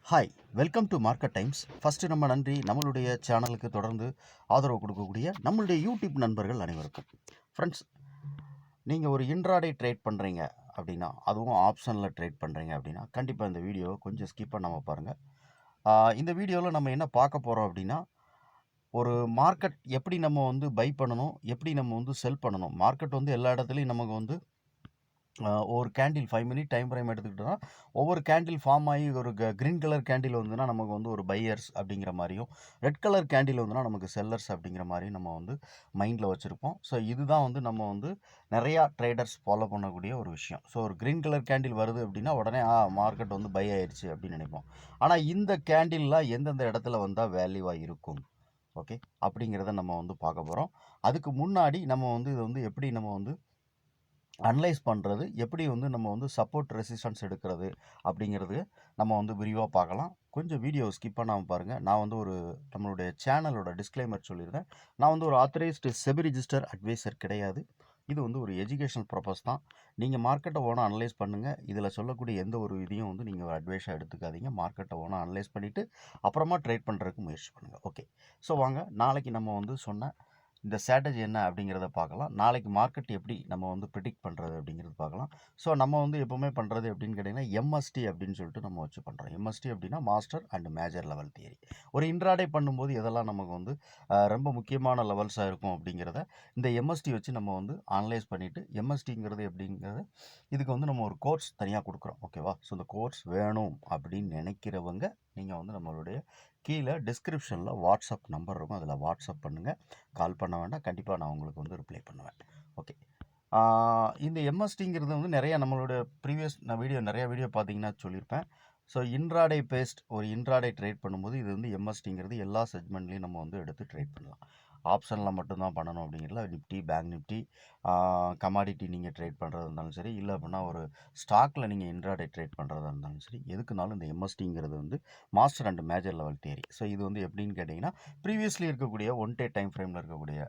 Hi, welcome to market times. First நம்ம நன்றி நம்மளுடைய சேனலுக்கு தொடர்ந்து ஆதரவு கொடுக்கக்கூடிய நம்மளுடைய யூடியூப் நண்பர்கள் அனைவருக்கும். ஃப்ரெண்ட்ஸ், நீங்கள் ஒரு இன்ட்ராடே ட்ரேட் பண்ணுறீங்க அப்படின்னா, அதுவும் ஆப்ஷனில் ட்ரேட் பண்ணுறீங்க அப்படின்னா, கண்டிப்பாக இந்த வீடியோவை கொஞ்சம் ஸ்கிப் பண்ணாமல் பாருங்கள். இந்த வீடியோவில் நம்ம என்ன பார்க்க போகிறோம் அப்படின்னா, ஒரு மார்க்கெட் எப்படி நம்ம வந்து பை பண்ணணும், எப்படி நம்ம வந்து செல் பண்ணணும். மார்க்கெட் வந்து எல்லா இடத்துலையும் நமக்கு வந்து ஒரு கேண்டில் 5 மினிட் டைம் ஃப்ரேம் எடுத்துக்கிட்டோம்னா, ஒவ்வொரு கேண்டில் ஃபார்ம் ஆகி ஒரு கிரீன் கலர் கேண்டில் வந்துன்னா நமக்கு வந்து ஒரு பையர்ஸ் அப்படிங்கிற மாதிரியும், ரெட் கலர் கேண்டில் வந்துன்னா நமக்கு செல்லர்ஸ் அப்படிங்கிற மாதிரியும் நம்ம வந்து மைண்டில் வச்சுருப்போம். ஸோ இதுதான் வந்து நம்ம வந்து நிறையா ட்ரேடர்ஸ் ஃபாலோ பண்ணக்கூடிய ஒரு விஷயம். ஸோ ஒரு கிரீன் கலர் கேண்டில் வருது அப்படின்னா உடனே மார்க்கெட் வந்து பை ஆயிடுச்சு அப்படின்னு நினைப்போம். ஆனால் இந்த கேண்டில்லாம் எந்தெந்த இடத்துல வந்தால் வேல்யூவாக இருக்கும், ஓகே, அப்படிங்கிறத நம்ம வந்து பார்க்க போகிறோம். அதுக்கு முன்னாடி நம்ம வந்து இதை வந்து எப்படி நம்ம வந்து அனலைஸ் பண்ணுறது, எப்படி வந்து நம்ம வந்து சப்போர்ட் ரெசிஸ்டன்ஸ் எடுக்கிறது அப்படிங்கிறது நம்ம வந்து விரிவாக பார்க்கலாம். கொஞ்சம் வீடியோ ஸ்கிப் பண்ணாமல் பாருங்கள். நான் வந்து ஒரு நம்மளுடைய சேனலோட டிஸ்க்ளைமர் சொல்லியிருந்தேன். நான் வந்து ஒரு ஆத்தரைஸ்டு செபி ரிஜிஸ்டர் அட்வைசர் கிடையாது. இது வந்து ஒரு எஜுகேஷனல் பர்பஸ் தான். நீங்கள் மார்க்கெட்டை ஓனாக அனலைஸ் பண்ணுங்கள். இதில் சொல்லக்கூடிய எந்த ஒரு இதையும் வந்து நீங்கள் ஒரு அட்வைஸாக எடுத்துக்காதீங்க. மார்க்கெட்டை ஓனாக அனலைஸ் பண்ணிவிட்டு அப்புறமா ட்ரேட் பண்ணுறதுக்கு முயற்சி பண்ணுங்கள். ஓகே, ஸோ வாங்க நாளைக்கு நம்ம வந்து சொன்ன இந்த ஸ்ட்ராட்டஜி என்ன அப்படிங்கிறத பார்க்கலாம். நாளைக்கு மார்க்கெட் எப்படி நம்ம வந்து ப்ரிடிக்ட் பண்ணுறது அப்படிங்கிறது பார்க்கலாம். ஸோ நம்ம வந்து எப்போவுமே பண்ணுறது எப்படின்னு கேட்டிங்கன்னா, எம்எஸ்டி அப்படின்னு சொல்லிட்டு நம்ம வச்சு பண்ணுறோம். எம்எஸ்டி அப்படின்னா master and major level theory. ஒரு இன்ட்ராடே பண்ணும்போது எதெல்லாம் நமக்கு வந்து ரொம்ப முக்கியமான லெவல்ஸாக இருக்கும் அப்படிங்கிறத இந்த எம்எஸ்டி வச்சு நம்ம வந்து அனலைஸ் பண்ணிவிட்டு, எம்எஸ்டிங்கிறது எப்படிங்கிறது இதுக்கு வந்து நம்ம ஒரு கோர்ஸ் தனியாக கொடுக்குறோம், ஓகேவா? ஸோ இந்த கோர்ஸ் வேணும் அப்படின்னு நினைக்கிறவங்க நீங்கள் வந்து நம்மளுடைய கீழே டிஸ்கிரிப்ஷனில் வாட்ஸ்அப் நம்பர் இருக்கும், அதில் வாட்ஸ்அப் பண்ணுங்கள். கால் பண்ண வேண்டாம், கண்டிப்பாக நான் உங்களுக்கு வந்து ரிப்ளை பண்ணுவேன். ஓகே, இந்த எம்எஸ்டிங்கிறது வந்து நிறையா நம்மளோட ப்ரீவியஸ் நிறையா வீடியோ பார்த்தீங்கன்னா சொல்லியிருப்பேன். ஸோ இன்ட்ராடே பேஸ்ட் ஒரு இன்ட்ராடே ட்ரேட் பண்ணும்போது இது வந்து எம்எஸ்டிங்கிறது எல்லா செக்மெண்ட்லேயும் நம்ம வந்து எடுத்து ட்ரேட் பண்ணலாம். ஆப்ஷனில் மட்டும்தான் பண்ணணும் அப்படிங்கிறதுல நிஃப்டி, பேங்க் நிஃப்டி, கமாடிட்டி நீங்கள் ட்ரேட் பண்ணுறதா இருந்தாலும் சரி, இல்லை அப்படின்னா ஒரு ஸ்டாக்கில் நீங்கள் இன்ட்ராடே ட்ரேட் பண்ணுறதா இருந்தாலும் சரி, எதுக்குனாலும் இந்த எம்எஸ்டிங்கிறது வந்து master and major level theory. So இது வந்து எப்படின்னு கேட்டிங்கன்னா, ப்ரீவியஸ்லி இருக்கக்கூடிய ஒன் டே டைம் ஃப்ரேமில் இருக்கக்கூடிய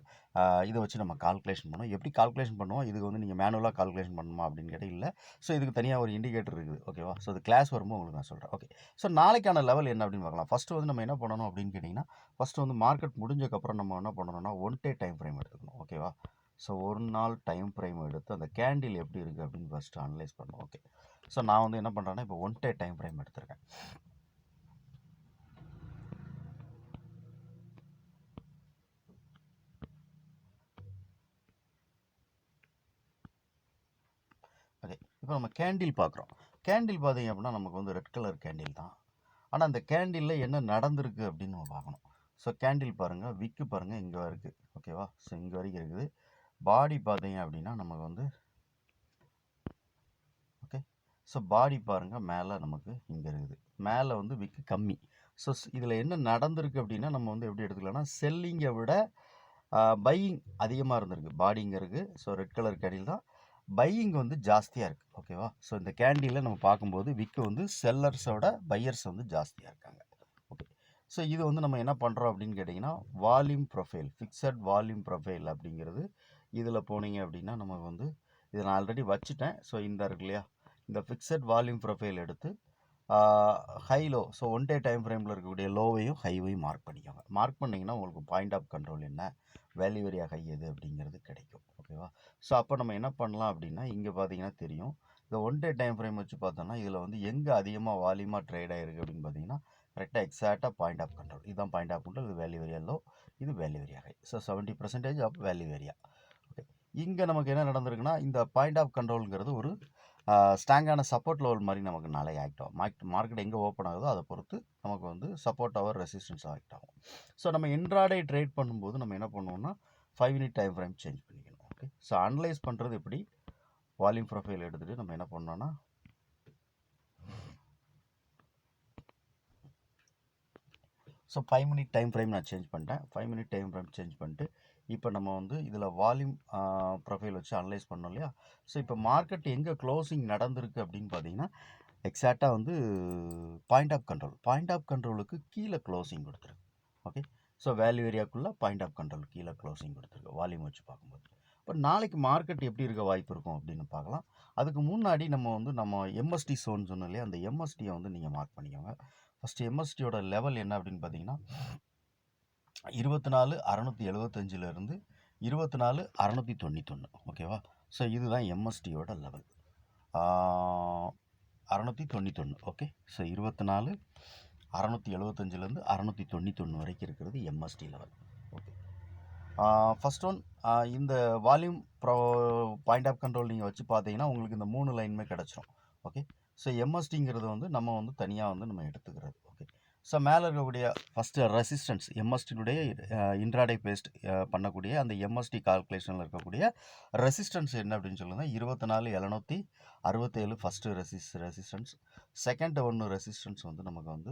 இதை வச்சு நம்ம கால்குலேஷன் பண்ணுவோம். எப்படி கால்குலேஷன் பண்ணுவோம், இதுக்கு வந்து நீங்கள் மேனுவலாக கால்குலேஷன் பண்ணணுமா அப்படின்னு கேட்டால் இல்லை. ஸோ இதுக்கு தனியாக ஒரு இண்டிகேட்டர் இருக்குது, ஓகேவா? ஸோ அது கிளாஸ் வரும்போது உங்களுக்கு நான் சொல்கிறேன். ஓகே, ஸோ நாளைக்கான லெவல் என்ன அப்படின்னு பார்க்கலாம். ஃபஸ்ட்டு வந்து நம்ம என்ன பண்ணணும் அப்படின்னு கேட்டிங்கன்னா, ஃபஸ்ட்டு வந்து மார்க்கெட் முடிஞ்சக்கப்புறம் நம்ம என்ன பண்ணணும்னா ஒன் டே டைம் ஃப்ரேம் எடுத்துக்கணும், ஓகேவா? ஸோ ஒரு நாள் டைம் ஃப்ரேம் எடுத்து அந்த கேண்டில் எப்படி இருக்குது அப்படின்னு ஃபஸ்ட்டு அனலைஸ் பண்ணணும். ஓகே, ஸோ நான் வந்து என்ன பண்ணுறேன்னா இப்போ ஒன் டே டைம் ஃப்ரேம் எடுத்திருக்கேன். ஓகே, இப்போ நம்ம கேண்டில் பார்க்குறோம். கேண்டில் பார்த்தீங்க அப்படின்னா நமக்கு வந்து ரெட் கலர் கேண்டில் தான். ஆனால் அந்த கேண்டிலில் என்ன நடந்திருக்கு அப்படின்னு நம்ம பார்க்கணும். ஸோ கேண்டில் பாருங்கள், விக்கு பாருங்கள், இங்கே இருக்குது, ஓகேவா? ஸோ இங்கே வரைக்கும் இருக்குது. பாடி பார்த்தீங்க அப்படின்னா நமக்கு வந்து ஓகே, ஸோ பாடி பாருங்கள் மேலே நமக்கு இங்கே இருக்குது. மேலே வந்து விக்கு கம்மி. ஸோ இதில் என்ன நடந்திருக்கு அப்படின்னா நம்ம வந்து எப்படி எடுத்துக்கலாம்னா, செல்லிங்கை விட பையிங் அதிகமாக இருந்திருக்கு. பாடிங்க இருக்குது. ஸோ ரெட் கலர் கேண்டில் தான், பையிங் வந்து ஜாஸ்தியாக இருக்குது, ஓகேவா? ஸோ இந்த கேண்டிலில் நம்ம பார்க்கும்போது விக்கு வந்து செல்லர்ஸோட பையர்ஸ் வந்து ஜாஸ்தியாக இருக்காங்க. ஓகே, ஸோ இது வந்து நம்ம என்ன பண்ணுறோம் அப்படின்னு கேட்டிங்கன்னா, volume profile, fixed volume profile அப்படிங்கிறது இதில் போனீங்க அப்படின்னா நமக்கு வந்து இதை நான் ஆல்ரெடி வச்சுட்டேன். ஸோ இந்த இருக்கு இல்லையா, இந்த ஃபிக்ஸட் வால்யூம் ப்ரொஃபைல் எடுத்து high low, so one day time ஃப்ரேமில் இருக்கக்கூடிய லோவையும் ஹைவையும் மார்க் பண்ணிக்கோங்க. மார்க் பண்ணிங்கன்னா உங்களுக்கு பாயிண்ட் ஆஃப் கண்ட்ரோல் என்ன, வேல்யூ ஏரியா ஹை எது அப்படிங்கிறது கிடைக்கும், ஓகேவா? ஸோ அப்போ நம்ம என்ன பண்ணலாம் அப்படின்னா, இங்கே பார்த்தீங்கன்னா தெரியும், இந்த ஒன் டே டைம் ஃப்ரேம் வச்சு பார்த்தோம்னா இதில் வந்து எங்கே அதிகமாக வால்யூமாக ட்ரேட் ஆகிருக்கு அப்படின்னு பார்த்தீங்கன்னா, கரெக்டாக எக்ஸாக்டாக பாயிண்ட் ஆஃப் கண்ட்ரோல், இதுதான் பாயிண்ட் ஆஃப் கண்ட்ரோல், இது வேல்யூ ஏரியா லோ, இது value area high. So 70% of value area. Okay, இங்கே நமக்கு என்ன நடந்திருக்குன்னா, இந்த பாயிண்ட் ஆஃப் கண்ட்ரோலுங்கிறது ஒரு ஸ்ட்ராங்கான சப்போர்ட் லெவல் மாதிரி நமக்கு நாளை ஆக்ட் ஆகும். மார்க்கெட் எங்கே ஓப்பன் ஆகுதோ அதை பொறுத்து நமக்கு வந்து சப்போர்ட் ஆவர் ரெசிஸ்டன்ஸ் ஆக்ட் ஆகும். ஸோ நம்ம இன்ட்ராடே ட்ரேட் பண்ணும்போது நம்ம என்ன பண்ணுவோம்னா 5 மினிட் டைம் ஃப்ரேம் சேஞ்ச் பண்ணிக்கணும். ஓகே, ஸோ அனலைஸ் பண்ணுறது எப்படி, வால்யூம் ப்ரொஃபைல் எடுத்துகிட்டு நம்ம என்ன பண்ணோம்னா ஸோ 5 மினிட் டைம் ஃப்ரேம் நான் சேஞ்ச் பண்ணிட்டேன். 5 மினிட் டைம் ஃப்ரேம் சேஞ்ச் பண்ணிட்டு இப்போ நம்ம வந்து இதில் வால்யூம் ப்ரொஃபைல் வச்சு அனலைஸ் பண்ணோம் இல்லையா? ஸோ இப்போ மார்க்கெட் எங்கே க்ளோசிங் நடந்திருக்கு அப்படின்னு பார்த்தீங்கன்னா, எக்ஸாக்டாக வந்து பாயிண்ட் ஆஃப் கண்ட்ரோலுக்கு கீழே க்ளோசிங் கொடுத்துருக்கு. ஓகே, ஸோ வேல்யூ ஏரியாக்குள்ளே பாயிண்ட் ஆஃப் கண்ட்ரோல் கீழே க்ளோசிங் கொடுத்துருக்கு வால்யூம் வச்சு பார்க்கும்போது. இப்போ நாளைக்கு மார்க்கெட் எப்படி இருக்க வாய்ப்பு இருக்கும் அப்படின்னு பார்க்கலாம். அதுக்கு முன்னாடி நம்ம எம்எஸ்டி சோன் சொன்னோம் இல்லையா, அந்த எம்எஸ்டியை வந்து நீங்கள் மார்க் பண்ணிக்கோங்க. ஃபஸ்ட்டு எம்எஸ்டியோட லெவல் என்ன அப்படின்னு பார்த்தீங்கன்னா 24,675லேருந்து 24,691. ஓகேவா? ஸோ இதுதான் எம்எஸ்டியோட லெவல். 691. ஓகே. ஸோ 24,675லேருந்து 691 வரைக்கும் இருக்கிறது MST level. Okay. First one, இந்த வால்யூம் பாயிண்ட் ஆஃப் கண்ட்ரோல் நீங்கள் வச்சு பார்த்தீங்கன்னா உங்களுக்கு இந்த 3 லைனுமே கிடச்சிரும். ஓகே. ஸோ எம்எஸ்டிங்கிறது வந்து நம்ம வந்து தனியாக வந்து நம்ம எடுத்துக்கிறது. ஓகே. ஸோ மேலே இருக்கக்கூடிய ஃபஸ்ட்டு ரெசிஸ்டன்ஸ் எம்எஸ்டினுடைய இன்ட்ராடே பேஸ்ட் பண்ணக்கூடிய அந்த எம்எஸ்டி கால்குலேஷனில் இருக்கக்கூடிய ரெசிஸ்டன்ஸ் என்ன அப்படின்னு சொல்லுங்க. 24,767 ஃபஸ்ட்டு ரெசிஸ்டன்ஸ். செகண்ட் ஒன்று ரெசிஸ்டன்ஸ் வந்து நமக்கு வந்து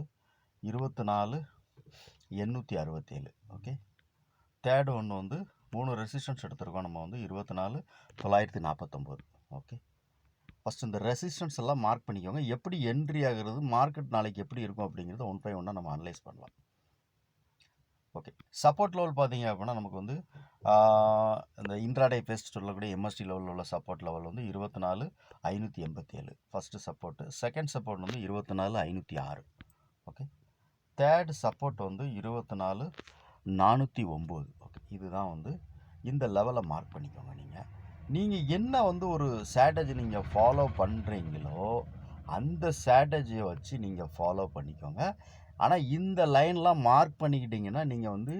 24,867. ஓகே. தேர்டு ஒன்று வந்து 3 ரெசிஸ்டன்ஸ் எடுத்திருக்கோம் நம்ம வந்து 24,949. ஓகே. ஃபஸ்ட் இந்த ரெசிஸ்டன்ஸ் எல்லாம் மார்க் பண்ணிக்கோங்க. எப்படி என்ட்ரி ஆகிறது, மார்க்கெட் நாளைக்கு எப்படி இருக்கும் அப்படிங்கிறத ஒன் பை ஒன்னாக நம்ம அனலைஸ் பண்ணலாம். ஓகே. சப்போர்ட் லெவல் பார்த்தீங்க அப்படின்னா நமக்கு வந்து இந்த இன்ட்ராடே பேஸ்ட் சொல்லக்கூடிய எம்எஸ்டி லெவலில் உள்ள சப்போர்ட் லெவல் வந்து 24,587 ஃபஸ்ட்டு சப்போர்ட்டு. செகண்ட் சப்போர்ட் வந்து 24,506. ஓகே. தேர்ட் சப்போர்ட் வந்து 24,409. ஓகே. இதுதான் வந்து இந்த லெவலை மார்க் பண்ணிக்கோங்க. நீங்கள் என்ன வந்து ஒரு ஸ்ட்ராட்டஜி நீங்கள் ஃபாலோ பண்ணுறீங்களோ அந்த ஸ்ட்ராட்டஜியை வச்சு நீங்கள் ஃபாலோ பண்ணிக்கோங்க. ஆனால் இந்த லைன்லாம் மார்க் பண்ணிக்கிட்டிங்கன்னா நீங்கள் வந்து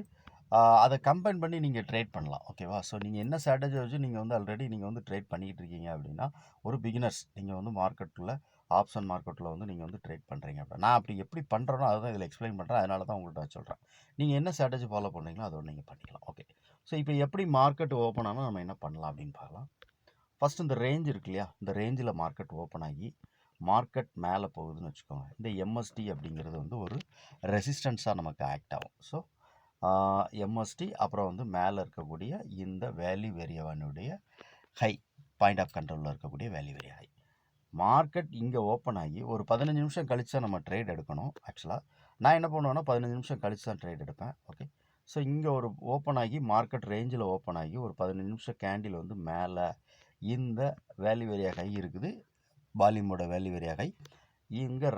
அதை கம்பைன் பண்ணி நீங்கள் ட்ரேட் பண்ணலாம். ஓகேவா? ஸோ நீங்கள் என்ன ஸ்ட்ராட்டஜியை வச்சு நீங்கள் வந்து ஆல்ரெடி நீங்கள் வந்து ட்ரேட் பண்ணிக்கிட்டு இருக்கீங்க அப்படின்னா ஒரு பிகினர்ஸ் நீங்கள் வந்து மார்க்கெட்டில் ஆப்ஷன் மார்க்கெட்டில் வந்து நீங்கள் வந்து ட்ரேட் பண்ணுறீங்க அப்படின்னா நான் அப்படி எப்படி பண்ணுறேனோ அதுதான் இதில் எக்ஸ்பிளைன் பண்ணுறேன். அதனால தான் உங்கள்கிட்ட சொல்கிறேன். நீங்கள் என்ன ஸ்ட்ராட்டஜி ஃபாலோ பண்ணுறீங்களோ அதோட நீங்கள் பண்ணிக்கலாம். ஓகே. ஸோ இப்போ எப்படி மார்க்கெட் ஓப்பன் ஆனால் நம்ம என்ன பண்ணலாம் அப்படின்னு பார்க்கலாம். ஃபஸ்ட்டு இந்த ரேஞ்ச் இருக்கு இல்லையா, இந்த ரேஞ்சில் மார்க்கெட் ஓப்பன் ஆகி மார்க்கெட் மேலே போகுதுன்னு வச்சுக்கோங்க. இந்த எம்எஸ்டி அப்படிங்கிறது வந்து ஒரு ரெசிஸ்டன்ஸாக நமக்கு ஆக்ட் ஆகும். ஸோ எம்எஸ்டி அப்புறம் வந்து மேலே இருக்கக்கூடிய இந்த வேல்யூ வேரியவானுடைய ஹை பாயிண்ட் ஆஃப் கண்ட்ரோலில் இருக்கக்கூடிய வேல்யூ வேரிய ஹை. மார்க்கெட் இங்கே ஓப்பன் ஆகி ஒரு 15 நிமிஷம் கழிச்சு தான் நம்ம ட்ரேட் எடுக்கணும். ஆக்சுவலாக நான் என்ன பண்ணுவேன்னா 15 நிமிஷம் கழிச்சு தான் ட்ரேட் எடுப்பேன். ஓகே. ஸோ இங்கே ஒரு ஓப்பன் ஆகி மார்க்கெட் ரேஞ்சில் ஓப்பன் ஆகி ஒரு 15 நிமிஷம் கேண்டில் வந்து மேலே இந்த வேல்யூ வேரியா ஹை இருக்குது, வால்யூமோட வேல்யூ வேரியா ஹை. இங்கே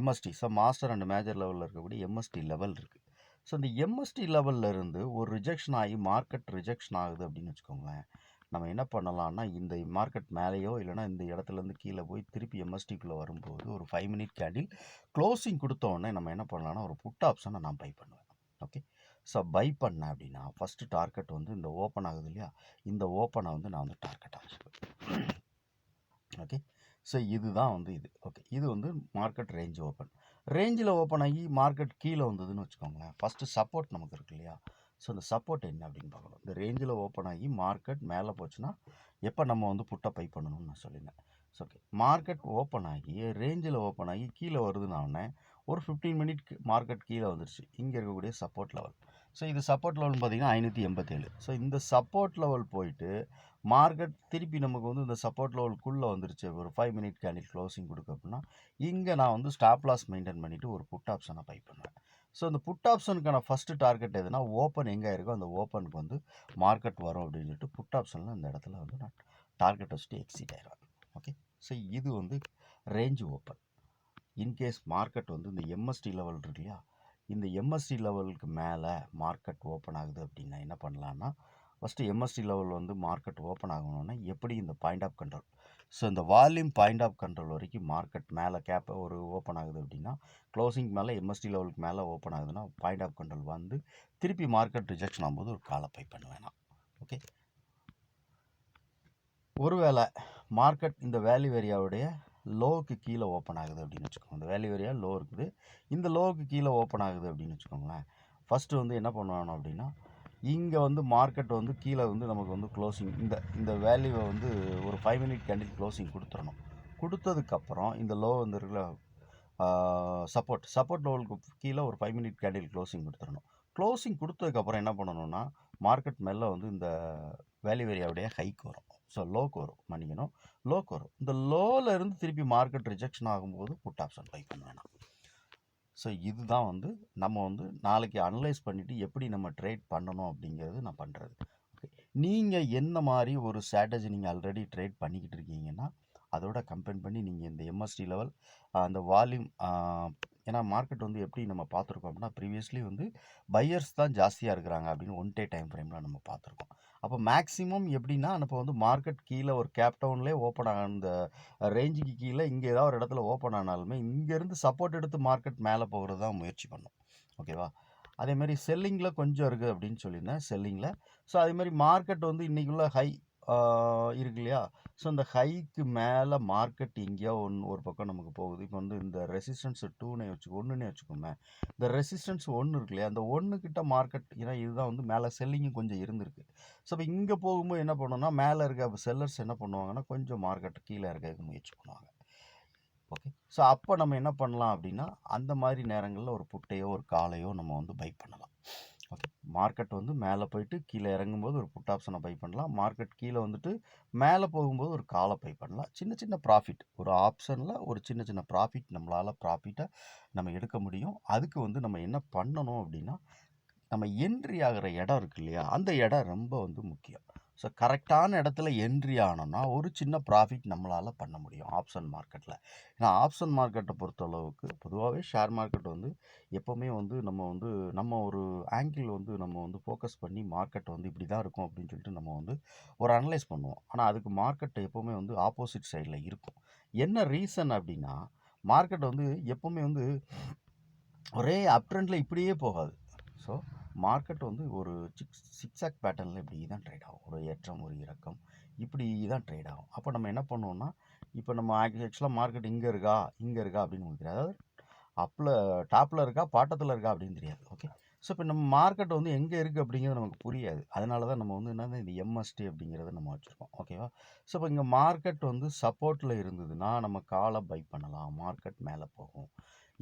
MST, so master and major லெவலில் இருக்கக்கூடிய எம்எஸ்டி லெவல் இருக்குது. ஸோ இந்த எம்எஸ்டி லெவலில் இருந்து ஒரு ரிஜெக்ஷன் ஆகி மார்க்கெட் ரிஜெக்ஷன் ஆகுது அப்படின்னு வச்சுக்கோங்களேன். நம்ம என்ன பண்ணலாம்னா இந்த மார்க்கெட் மேலேயோ இல்லைனா இந்த இடத்துலேருந்து கீழே போய் திருப்பி எம்எஸ்டிக்குள்ளே வரும்போது ஒரு 5 மினிட் கேண்டில் க்ளோசிங் கொடுத்த உடனே நம்ம என்ன பண்ணலாம்னா ஒரு புட் ஆப்ஷனை நான் பை பண்ணுவேன். ஓகே. ஸோ பை பண்ணேன் அப்படின்னா ஃபஸ்ட்டு டார்கெட் வந்து இந்த ஓப்பன் ஆகுது இல்லையா, இந்த ஓப்பனை வந்து நான் வந்து டார்கெட் ஆகிடுவேன். ஓகே. ஸோ இதுதான் வந்து இது. ஓகே. இது வந்து மார்க்கெட் ரேஞ்ச் ஓப்பன். ரேஞ்சில் ஓப்பன் ஆகி மார்க்கெட் கீழே வந்ததுன்னு வச்சுக்கோங்களேன். ஃபஸ்ட்டு சப்போர்ட் நமக்கு இருக்கு இல்லையா, ஸோ இந்த சப்போர்ட் என்ன அப்படின்னு பார்க்கணும். இந்த ரேஞ்சில் ஓப்பன் ஆகி மார்க்கெட் மேலே போச்சுன்னா எப்போ நம்ம வந்து புட்டை பை பண்ணணும்னு நான் சொல்லியிருந்தேன். So okay. மார்க்கெட் ஓப்பன் ஆகி ரேஞ்சில் ஓப்பன் ஆகி கீழே வருதுன்னு ஒரு 15 மினிட் மார்க்கெட் கீழே வந்துருச்சு. இங்கே இருக்கக்கூடிய சப்போர்ட் லெவல். ஸோ இது சப்போர்ட் லெவல்னு பார்த்தீங்கன்னா 587. ஸோ இந்த சப்போர்ட் லெவல் போயிட்டு மார்க்கெட் திருப்பி நமக்கு வந்து இந்த சப்போர்ட் லெவலுக்குள்ளே வந்துருச்சு. ஒரு 5 மினிட் கேண்டில் க்ளோசிங் கொடுக்க அப்படின்னா இங்கே நான் வந்து ஸ்டாப் லாஸ் மெயின்டைன் பண்ணிவிட்டு ஒரு புட் ஆப்ஷனை பை பண்ணுவேன். ஸோ இந்த புட் ஆப்ஷனுக்கான ஃபஸ்ட்டு டார்கெட் எதுனா ஓப்பன் எங்கே இருக்கோ அந்த ஓப்பனுக்கு வந்து மார்க்கெட் வரும் அப்படின்னு சொல்லிட்டு புட் ஆப்ஷனில் அந்த இடத்துல வந்து நான் டார்கெட் வச்சுட்டு எக்ஸிட் ஆயிடுவேன். ஓகே. ஸோ இது வந்து ரேஞ்ச் ஓப்பன். இன்கேஸ் மார்க்கெட் வந்து இந்த எம்எஸ்டி லெவல் இருக்கு இல்லையா, இந்த எம்எஸ்டி லெவலுக்கு மேலே மார்க்கெட் ஓப்பன் ஆகுது அப்படின்னா என்ன பண்ணலான்னா ஃபஸ்ட்டு எம்எஸ்டி லெவல் வந்து மார்க்கெட் ஓப்பன் ஆகணும்னா எப்படி இந்த பாயிண்ட் ஆஃப் கண்ட்ரோல், ஸோ இந்த வால்யூம் பாயிண்ட் ஆஃப் கண்ட்ரோல் வரைக்கும் மார்க்கெட் மேலே கேப் ஒரு ஓப்பன் ஆகுது அப்படின்னா க்ளோசிங் மேலே எம்எஸ்டி லெவலுக்கு மேலே ஓப்பன் ஆகுதுன்னா பாயிண்ட் ஆஃப் கண்ட்ரோல் வந்து திருப்பி மார்க்கெட் ரிஜெக்ஷன் ஆகும்போது ஒரு காலை பை பண்ணுவேன் நான். ஓகே. ஒருவேளை மார்க்கெட் இந்த வேல்யூ ஏரியாவுடைய லோவுக்கு கீழே ஓப்பன் ஆகுது அப்படின்னு வச்சுக்கோங்க. இந்த வேல்யூ ஏரியா லோ இருக்குது, இந்த லோவுக்கு கீழே ஓப்பன் ஆகுது அப்படின்னு வச்சுக்கோங்களேன். ஃபஸ்ட்டு வந்து என்ன பண்ணுவானோ அப்படின்னா இங்கே வந்து மார்க்கெட் வந்து கீழே வந்து நமக்கு வந்து க்ளோசிங் இந்த வேல்யூவை வந்து ஒரு 5 மினிட் கேண்டில் க்ளோசிங் கொடுத்துடணும். கொடுத்ததுக்கப்புறம் இந்த லோ வந்து இருக்கிற சப்போர்ட் லெவலுக்கு கீழே ஒரு 5 மினிட் கேண்டில் க்ளோசிங் கொடுத்துடணும். க்ளோசிங் கொடுத்ததுக்கப்புறம் என்ன பண்ணணும்னா மார்க்கெட் மேலே வந்து இந்த வேல்யூ ஏரியாவுடைய ஹைக்கு வரும், ஸோ லோக்கு வரும், மன்னிக்கணும் லோக்கு வரும். இந்த லோவில் இருந்து திருப்பி மார்க்கெட் ரிஜெக்ஷன் ஆகும்போது புட் ஆப்ஷன் பை பண்ண வேணாம். ஸோ இதுதான் வந்து நம்ம வந்து நாளைக்கு அனலைஸ் பண்ணிவிட்டு எப்படி நம்ம ட்ரேட் பண்ணணும் அப்படிங்கிறது நான் பண்ணுறது. ஓகே. நீங்கள் என்ன மாதிரி ஒரு ஸ்ட்ராட்டஜி நீங்கள் ஆல்ரெடி ட்ரேட் பண்ணிக்கிட்டு இருக்கீங்கன்னா அதோட கம்பேர் பண்ணி நீங்கள் இந்த எம்எஸ்டி லெவல் அந்த வால்யூம் ஏன்னா மார்க்கெட் வந்து எப்படி நம்ம பார்த்துருக்கோம் அப்படின்னா ப்ரீவியஸ்லி வந்து பையர்ஸ் தான் ஜாஸ்தியாக இருக்கிறாங்க அப்படின்னு ஒன் டே டைம் ஃப்ரேமில் நம்ம பார்த்துருக்கோம். அப்போ மேக்ஸிமம் எப்படின்னா இப்போ வந்து மார்க்கெட் கீழே ஒரு கேப் டவுன்லேயே ஓப்பன் ஆன அந்த ரேஞ்சுக்கு கீழே இங்கே ஏதாவது ஒரு இடத்துல ஓப்பன் ஆனாலுமே இங்கேருந்து சப்போர்ட் எடுத்து மார்க்கெட் மேலே போகிறது தான் முயற்சி பண்ணும். ஓகேவா? அதேமாதிரி செல்லிங்கில் கொஞ்சம் இருக்குது அப்படின்னு சொல்லியிருந்தேன் செல்லிங்கில். ஸோ அதேமாதிரி மார்க்கெட் வந்து இன்றைக்குள்ள ஹை இருக்கு இல்லையா? ஸோ இந்த ஹைக்கு மேலே மார்க்கெட் எங்கேயோ ஒரு பக்கம் நமக்கு போகுது. இப்போ வந்து இந்த ரெசிஸ்டன்ஸ் 2னே வச்சுக்கோ 1னே வச்சுக்கோமே. இந்த ரெசிஸ்டன்ஸ் 1 இருக்கு இல்லையா? அந்த 1 கிட்ட மார்க்கெட் ஏன்னா இதுதான் வந்து மேலே செல்லிங்கும் கொஞ்சம் இருந்திருக்கு. ஸோ இப்போ இங்கே போகும்போது என்ன பண்ணணும்னா மேலே இருக்க செல்லர்ஸ் என்ன பண்ணுவாங்கன்னா கொஞ்சம் மார்க்கெட் கீழே இருக்கிறதுக்கு முயற்சி பண்ணுவாங்க. ஓகே. ஸோ அப்போ நம்ம என்ன பண்ணலாம் அப்படின்னா அந்த மாதிரி நேரங்களில் ஒரு புட்டையோ ஒரு காலையோ நம்ம வந்து பை பண்ணலாம். ஓகே. மார்க்கெட் வந்து மேலே போயிட்டு கீழே இறங்கும்போது ஒரு புட் ஆப்ஷனை பை பண்ணலாம். மார்க்கெட் கீழே வந்துட்டு மேலே போகும்போது ஒரு காலை பை பண்ணலாம். சின்ன சின்ன ப்ராஃபிட் ஒரு ஆப்ஷனில் ஒரு சின்ன சின்ன ப்ராஃபிட் நம்மளால் ப்ராஃபிட்டை நம்ம எடுக்க முடியும். அதுக்கு வந்து நம்ம என்ன பண்ணணும் அப்படின்னா நம்ம என்ட்ரி ஆகிற இடம் இருக்கு இல்லையா? அந்த இடம் ரொம்ப வந்து முக்கியம். ஸோ கரெக்டான இடத்துல என்ட்ரி ஆனோம்னா ஒரு சின்ன ப்ராஃபிட் நம்மளால் பண்ண முடியும் ஆப்ஷன் மார்க்கெட்டில். ஏன்னா ஆப்ஷன் மார்க்கெட்டை பொறுத்தளவுக்கு பொதுவாகவே ஷேர் மார்க்கெட் வந்து எப்போவுமே வந்து நம்ம ஒரு ஆங்கிள் வந்து நம்ம வந்து ஃபோக்கஸ் பண்ணி மார்க்கெட் வந்து இப்படி தான் இருக்கும் அப்படின்னு சொல்லிட்டு நம்ம வந்து ஒரு அனலைஸ் பண்ணுவோம். ஆனால் அதுக்கு மார்க்கெட் எப்போவுமே வந்து ஆப்போசிட் சைடில் இருக்கும். என்ன ரீசன் அப்படின்னா மார்க்கெட் வந்து எப்போவுமே வந்து ஒரே அப் ட்ரெண்டில் இப்படியே போகாது. ஸோ மார்க்கெட் வந்து ஒரு சிக்ஸாக் பேட்டர்னில் இப்படி தான் ட்ரேட் ஆகும். ஒரு ஏற்றம் ஒரு இறக்கம் இப்படி தான் ட்ரேட் ஆகும். அப்போ நம்ம என்ன பண்ணுவோம்னா இப்போ நம்ம ஆக்சுவலாக மார்க்கெட் இங்கே இருக்கா அப்படின்னு உங்களுக்கு தெரியாது. அதாவது அப்பில் டாப்பில் இருக்கா பாட்டத்தில் இருக்கா அப்படின்னு தெரியாது. ஓகே. ஸோ இப்போ நம்ம மார்க்கெட் வந்து எங்கே இருக்குது அப்படிங்கிறது நமக்கு புரியாது. அதனால தான் நம்ம வந்து என்னது இந்த எம்எஸ்டி அப்படிங்கிறத நம்ம வச்சுருக்கோம். ஓகேவா? ஸோ இப்போ இங்கே மார்க்கெட் வந்து சப்போர்ட்டில் இருந்ததுன்னா நம்ம காலை பை பண்ணலாம். மார்க்கெட் மேலே போகும்.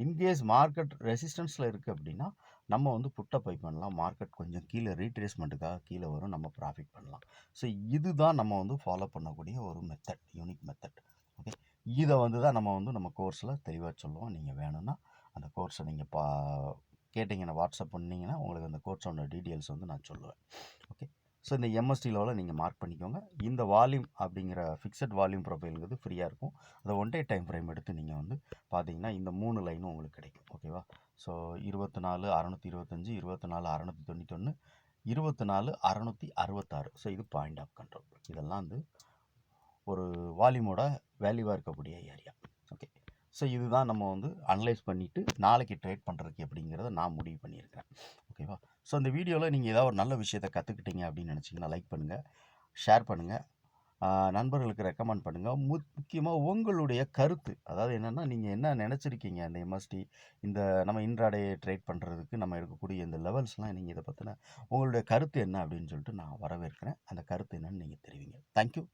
இன்கேஸ் மார்க்கெட் ரெசிஸ்டன்ஸில் இருக்குது அப்படின்னா நம்ம வந்து புட்டை பை பண்ணலாம். மார்க்கெட் கொஞ்சம் கீழே ரீட்ரேஸ்மெண்ட்டுக்காக கீழே வரும். நம்ம ப்ராஃபிட் பண்ணலாம். ஸோ இதுதான் நம்ம வந்து ஃபாலோ பண்ணக்கூடிய ஒரு மெத்தட், யூனிக் மெத்தட். ஓகே. இதை வந்து தான் நம்ம வந்து நம்ம கோர்ஸில் தெளிவாக சொல்லுவோம். நீங்கள் வேணும்னா அந்த கோர்ஸை நீங்கள் கேட்டிங்கன்னா வாட்ஸ்அப் பண்ணிங்கன்னா உங்களுக்கு அந்த கோர்ஸோட டீட்டெயில்ஸ் வந்து நான் சொல்லுவேன். ஓகே. ஸோ இந்த எம்எஸ்டி லெவலில் நீங்கள் மார்க் பண்ணிக்கோங்க. இந்த வால்யூம் அப்படிங்கிற ஃபிக்ஸட் வால்யூம் ப்ரொஃபைலுங்கிறது ஃப்ரீயாக இருக்கும். அதை ஒன் டே டைம் ஃப்ரேம் எடுத்து நீங்கள் வந்து பார்த்தீங்கன்னா இந்த 3 லைனும் உங்களுக்கு கிடைக்கும். ஓகேவா? ஸோ 24 625 24 691 24 666. ஸோ இது பாயிண்ட் ஆஃப் கண்ட்ரோல். இதெல்லாம் வந்து ஒரு வால்யூமோட வேல்யூவாக இருக்கக்கூடிய ஏரியா. ஓகே. ஸோ இதுதான் நம்ம வந்து அனலைஸ் பண்ணிவிட்டு நாளைக்கு ட்ரேட் பண்ணுறதுக்கு எப்படிங்கிறத நான் முடிவு பண்ணியிருக்கிறேன். ஓகேவா? ஸோ இந்த வீடியோவில் நீங்கள் ஏதாவது ஒரு நல்ல விஷயத்தை கற்றுக்கிட்டீங்க அப்படின்னு நினச்சிங்கன்னா லைக் பண்ணுங்கள், ஷேர் பண்ணுங்கள், நண்பர்களுக்கு ரெக்கமெண்ட் பண்ணுங்கள். முக்கியமாக உங்களுடைய கருத்து அதாவது என்னென்னா நீங்கள் என்ன நினச்சிருக்கீங்க இந்த எம்எஸ்டி இந்த நம்ம இன்ட்ராடே ட்ரேட் பண்ணுறதுக்கு நம்ம இருக்கக்கூடிய இந்த லெவல்ஸ்லாம் நீங்கள் இதை பற்றின உங்களுடைய கருத்து என்ன அப்படின்னு சொல்லிட்டு நான் வரவேற்கிறேன். அந்த கருத்து என்னன்னு நீங்கள் தெரிவிங்க. தேங்க்யூ.